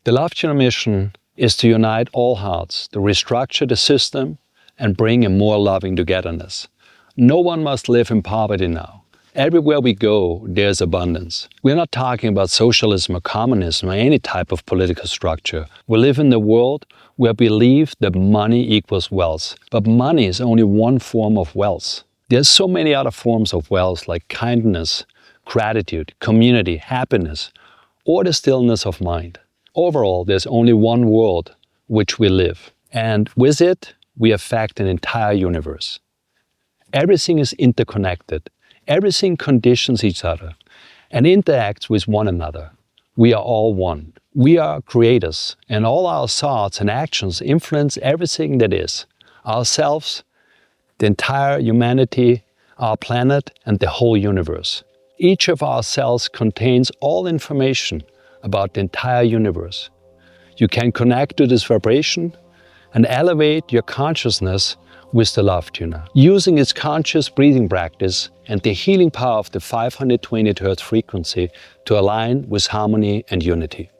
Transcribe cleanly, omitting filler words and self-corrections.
The Lovetuner mission is to unite all hearts, to restructure the system and bring a more loving togetherness. No one must live in poverty now. Everywhere we go, there's abundance. We're not talking about socialism or communism or any type of political structure. We live in a world where we believe that money equals wealth. But money is only one form of wealth. There's so many other forms of wealth like kindness, gratitude, community, happiness, or the stillness of mind. Overall, there's only one world which we live. And with it, we affect an entire universe. Everything is interconnected. Everything conditions each other and interacts with one another. We are all one. We are creators, and all our thoughts and actions influence everything that is. Ourselves, the entire humanity, our planet, and the whole universe. Each of our cells contains all information about the entire universe. You can connect to this vibration and elevate your consciousness with the Lovetuner, using its conscious breathing practice and the healing power of the 520 Hz frequency to align with harmony and unity.